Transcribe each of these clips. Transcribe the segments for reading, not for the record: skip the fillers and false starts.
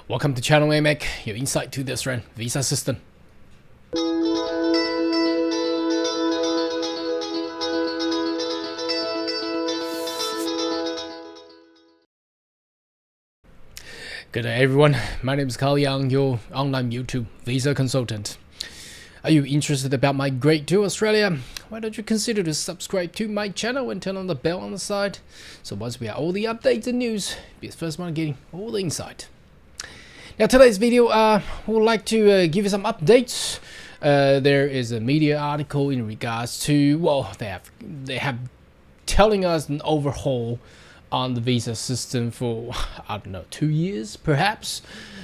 Welcome to channel AMAC, your insight to the Australian visa system. Good day everyone, my name is Carl Young, your online YouTube visa consultant. Are you interested about migrate to Australia? Why don't you consider to subscribe to my channel and turn on the bell on the side, so once we have all the updates and news, be the first one getting all the insight. Now today's video, we would like to give you some updates. There is a media article in regards to, well, they have telling us an overhaul on the visa system for, I don't know, 2 years perhaps.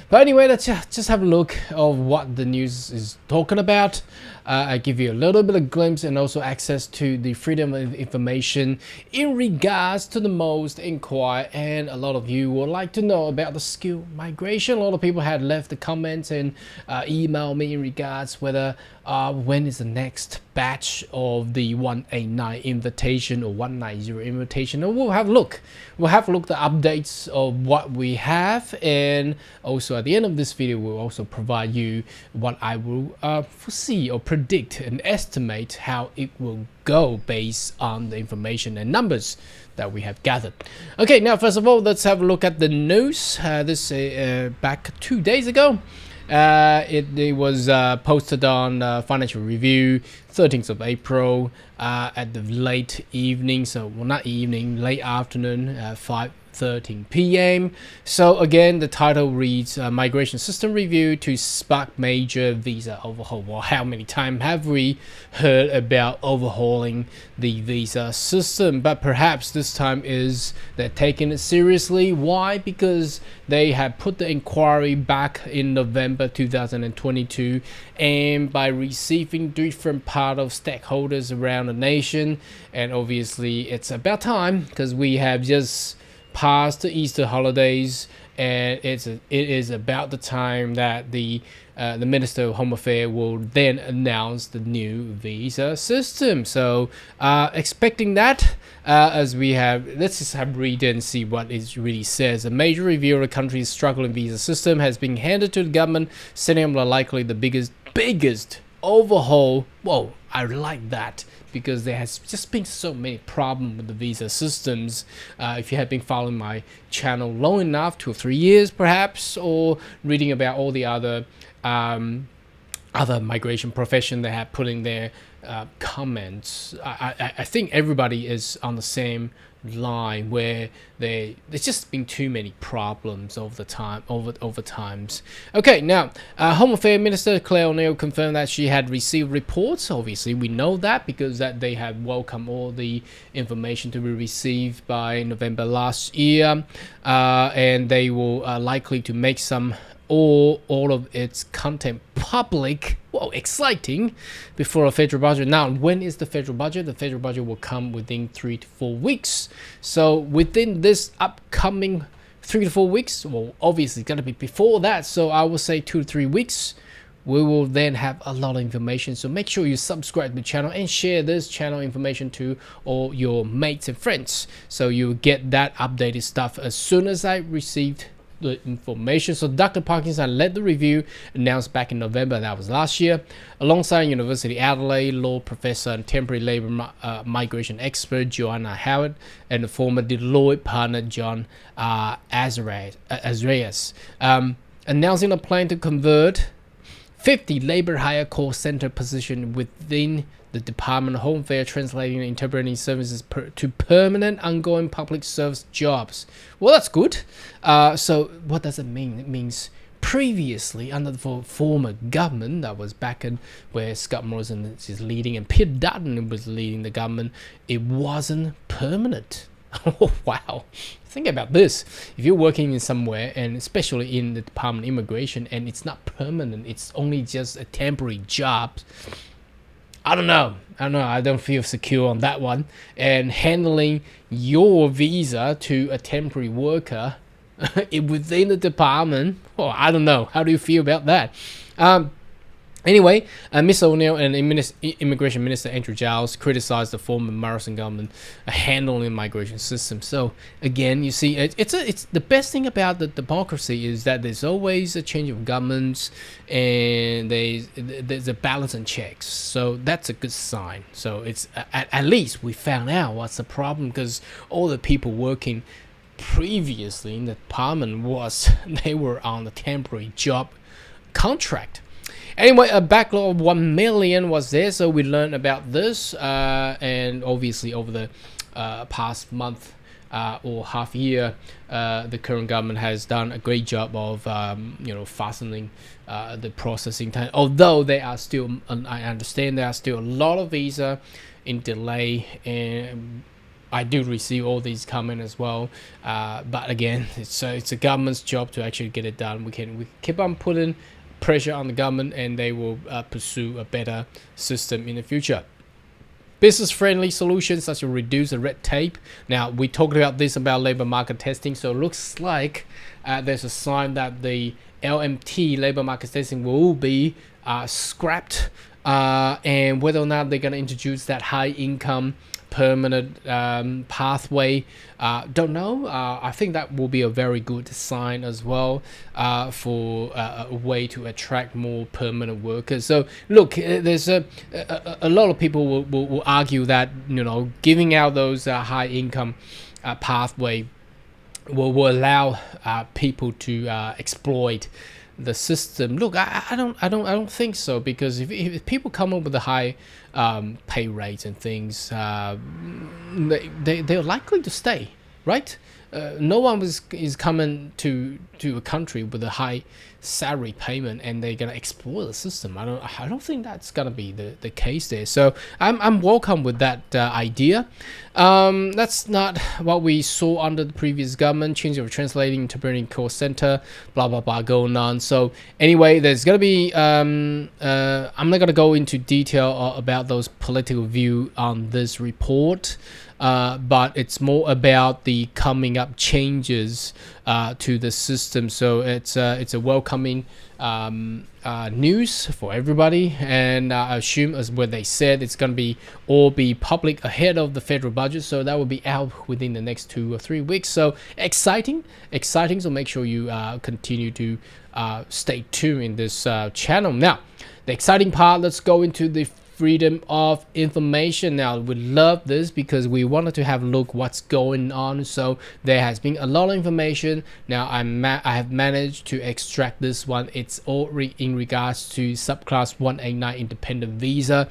But anyway, let's just have a look of what the news is talking about. I give you a little bit of glimpse and also access to the freedom of information in regards to the most inquired, and a lot of you would like to know about the skill migration. A lot of people had left the comments and emailed me in regards whether when is the next batch of the 189 invitation or 190 invitation. And we'll have a look. We'll have a look at the updates of what we have, and also at the end of this video we'll also provide you what I will foresee or predict and estimate how it will go based on the information and numbers that we have gathered. Okay, now first of all, let's have a look at the news. This back 2 days ago. It was posted on Financial Review, 13th of April, at the late evening, so well, not evening, late afternoon, 5:13 p.m. So again, the title reads Migration System Review to Spark Major Visa Overhaul. Well, how many times have we heard about overhauling the visa system? But perhaps this time is they're taking it seriously. Why? Because they have put the inquiry back in November 2022, and by receiving different part of stakeholders around the nation, and obviously it's about time because we have just past the Easter holidays, and it is about the time that the Minister of Home Affairs will then announce the new visa system. So expecting that, as we have, let's just have read and see what it really says. A major review of the country's struggling visa system has been handed to the government, setting up likely the biggest overhaul. Whoa, I like that, because there has just been so many problems with the visa systems. If you have been following my channel long enough, 2 or 3 years perhaps, or reading about all the other migration profession that have put in their comments, I think everybody is on the same line where there's just been too many problems over times. Okay, now Home Affairs Minister Claire O'Neill confirmed that she had received reports. Obviously we know that because that they have welcomed all the information to be received by November last year, and they will likely to make some all of its content public. Well, exciting, before a federal budget. Now, when is the federal budget? The federal budget will come within 3 to 4 weeks. So within this upcoming 3 to 4 weeks, well, obviously it's going to be before that, so I will say 2 to 3 weeks, we will then have a lot of information. So make sure you subscribe to the channel and share this channel information to all your mates and friends, so you get that updated stuff as soon as I received the information. So Dr. Parkinson led the review, announced back in November, that was last year, alongside University Adelaide law professor and temporary labor migration expert Joanna Howard and the former Deloitte partner John Azarias, announcing a plan to convert 50 labor hire call center position within the Department of Home Affairs, translating and interpreting services to permanent ongoing public service jobs. Well, that's good. So what does it mean? It means previously under the former government, that was back in where Scott Morrison is leading and Peter Dutton was leading the government, it wasn't permanent. Oh wow, think about this. If you're working in somewhere, and especially in the Department of Immigration, and it's not permanent, it's only just a temporary job, I don't know, I don't feel secure on that one. And handling your visa to a temporary worker within the department, well, I don't know, how do you feel about that? Anyway, Mr. O'Neill and Immigration Minister Andrew Giles criticized the former Morrison government handling the migration system. So again, you see, it's the best thing about the democracy is that there's always a change of governments, and there's a balance and checks. So that's a good sign. So it's at least we found out what's the problem, because all the people working previously in the parliament they were on the temporary job contract. Anyway, a backlog of 1 million was there, so we learned about this, and obviously over the past month or half year, the current government has done a great job of fastening the processing time. Although there are still, I understand there are still a lot of visa in delay, and I do receive all these coming as well, but again, it's a government's job to actually get it done. We keep on putting pressure on the government, and they will pursue a better system in the future. Business-friendly solutions such as reduce the red tape. Now, we talked about this about labor market testing, so it looks like there's a sign that the LMT, labor market testing, will be scrapped, and whether or not they're going to introduce that high-income permanent pathway, don't know. I think that will be a very good sign as well, for a way to attract more permanent workers. So look, there's a lot of people will argue that giving out those high income pathway will allow people to exploit the system. Look, I don't think so, because if people come up with the high pay rates and things, they're likely to stay, right? No one is coming to a country with a high salary payment and they're gonna exploit the system. I don't think that's gonna be the case there. So I'm welcome with that idea. That's not what we saw under the previous government. Change of translating, interpreting call center, blah blah blah going on. So anyway, there's gonna be I'm not gonna go into detail about those political view on this report. But it's more about the coming up changes to the system. So it's a welcoming news for everybody, and I assume, as what they said, it's going to all be public ahead of the federal budget, so that will be out within the next 2 or 3 weeks. So exciting. So make sure you continue to stay tuned in this channel. Now, the exciting part, let's go into the freedom of information. Now, we love this because we wanted to have a look what's going on. So there has been a lot of information. Now I have managed to extract this one. It's all in regards to subclass 189 independent visa.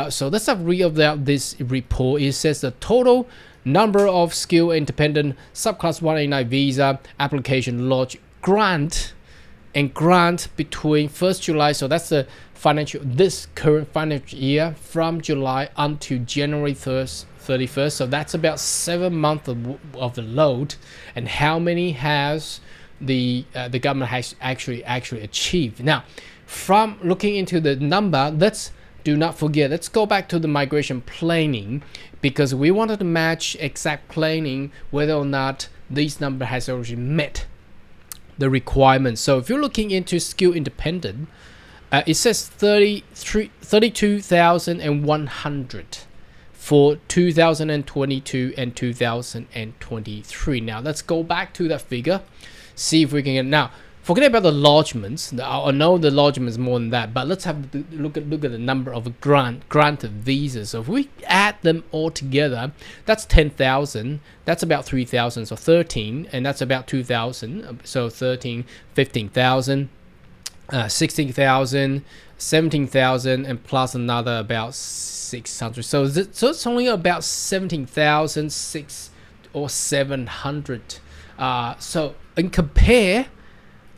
So let's have read about this report. It says the total number of skilled independent subclass 189 visa application lodged grant between 1st July, so that's the this current financial year, from July until January 31st. So that's about 7 months of the load. And how many has the government has actually achieved? Now, from looking into the number, let's go back to the migration planning, because we wanted to match exact planning whether or not this number has already met the requirements. So if you're looking into skill independent, it says 32,100 for 2022 and 2023. Now let's go back to that figure, see if we can get. Now, forget about the lodgements. I know the lodgement is more than that, but let's have a look at the number of granted visas. So if we add them all together, that's 10,000. That's about 3,000, so 13, and that's about 2,000. So 13, 15,000, 16,000, 17,000, and plus another about 600. So it's only about 17,000, 600 or 700. So and compare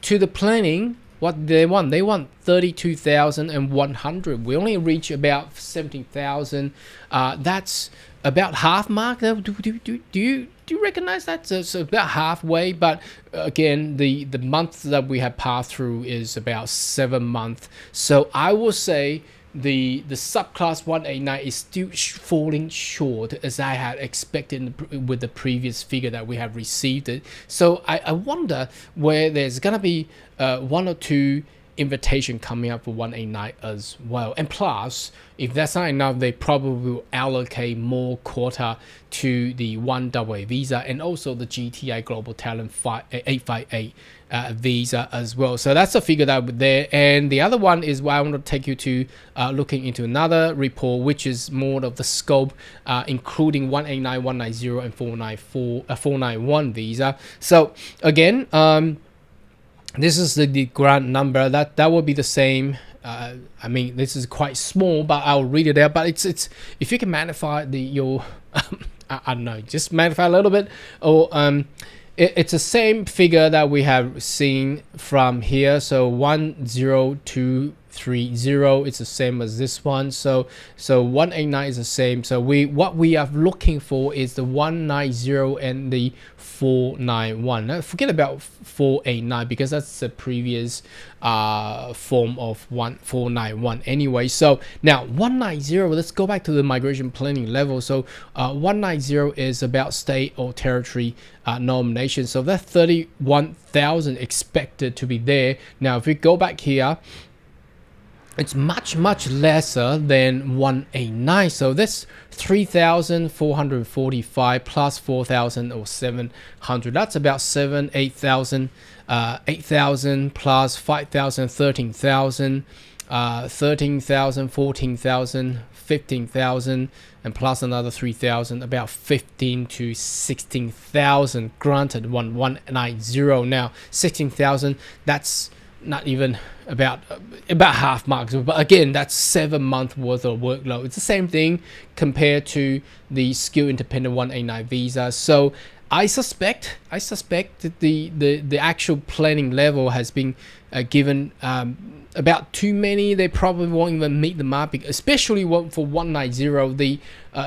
to the planning, what they want 32,100. We only reach about 17,000. That's about half mark. Do you recognize that? So about halfway, but again, the month that we have passed through is about 7 months. So I will say the subclass 189 is still falling short, as I had expected with the previous figure that we have received it. So I wonder where there's gonna be 1 or 2 invitation coming up for 189 as well. And plus, if that's not enough, they probably will allocate more quota to the 1AA visa and also the GTI Global Talent 858 visa as well. So that's a figure that there. And the other one is why I want to take you to looking into another report, which is more of the scope, including 189, 190, and 491 visa. So again, this is the grant number that will be the same. I mean, this is quite small, but I'll read it out. But it's if you can magnify your I don't know, just magnify a little bit, or it's the same figure that we have seen from here. So 10230, it's the same as this one. So 189 is the same. So what we are looking for is the 190 and the 491. Now forget about 489 because that's the previous form of 491 anyway. So now 190, let's go back to the migration planning level. So 190 is about state or territory nomination. So that's 31,000 expected to be there. Now if we go back here, it's much lesser than 189. So that's 3,445 plus 4,000 or 700. That's about 8,000 plus 5,000, 13,000, 13,000, 14,000, 15,000, and plus another 3,000, about 15 to 16,000 granted 190. Now 16,000, that's not even about half marks, but again, that's 7 months worth of workload. It's the same thing compared to the skill independent 189 visa. So I suspect that the actual planning level has been given about too many. They probably won't even meet the mark, especially for 190.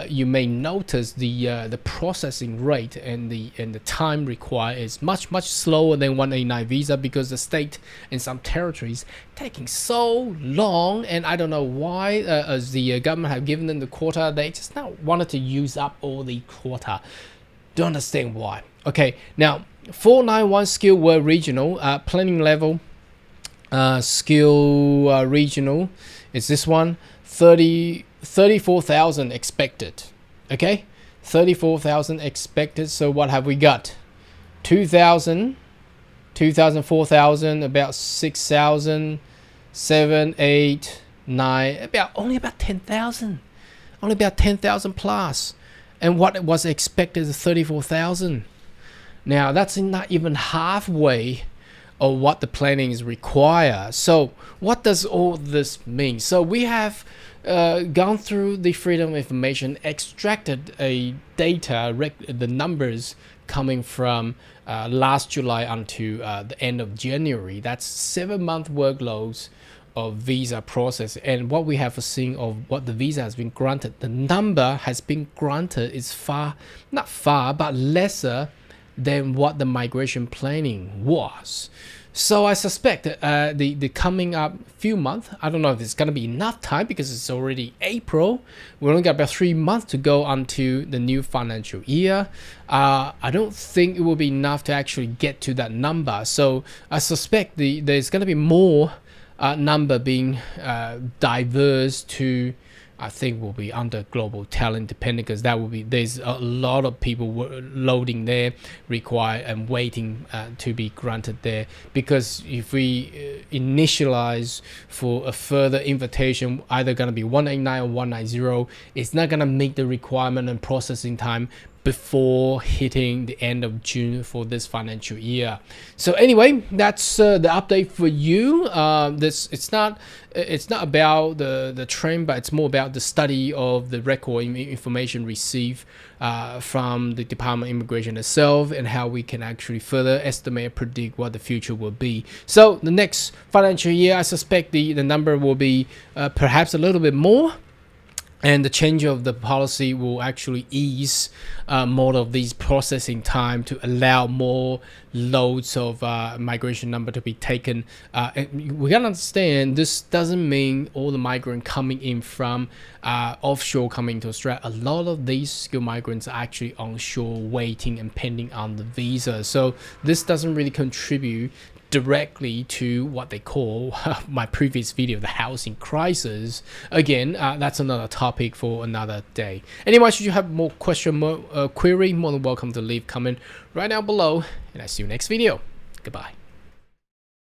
You may notice the processing rate and the time required is much slower than 189 visa, because the state and some territories taking so long, and I don't know why. As the government have given them the quota, they just not wanted to use up all the quota. Don't understand why. Okay, now 491 skill were regional planning level. Skill regional is this one. 34,000 expected. Okay, 34,000 expected. So what have we got? 2,000, 4,000, about 6,000, 7, 8, 9, only about 10,000, only about 10,000 plus. And what was expected is 34,000. Now that's not even halfway of what the planning is required. So what does all this mean? So we have gone through the freedom of information, extracted a data, the numbers coming from last July until the end of January. That's 7 month workloads of visa process, and what we have seen of what the visa has been granted, the number has been granted is not far, but lesser than what the migration planning was. So I suspect that the coming up few months, I don't know if it's going to be enough time because it's already April. We only got about 3 months to go onto the new financial year. I don't think it will be enough to actually get to that number. So I suspect there's going to be more number being diverse to, I think, will be under global talent dependent, because that will be, there's a lot of people loading there required and waiting to be granted there. Because if we initialize for a further invitation, either going to be 189 or 190, it's not going to meet the requirement and processing time before hitting the end of June for this financial year. So anyway, that's the update for you. It's not about the trend, but it's more about the study of the record information received from the Department of Immigration itself, and how we can actually further estimate and predict what the future will be. So the next financial year, I suspect the number will be perhaps a little bit more. And the change of the policy will actually ease more of these processing time to allow more loads of migration number to be taken. And we gotta understand, this doesn't mean all the migrant coming in from offshore coming to Australia. A lot of these skilled migrants are actually onshore waiting and pending on the visa. So this doesn't really contribute directly to what they call my previous video, the housing crisis. Again, that's another topic for another day. Anyway, should you have more query, more than welcome to leave comment right now below, and I see you next video. Goodbye.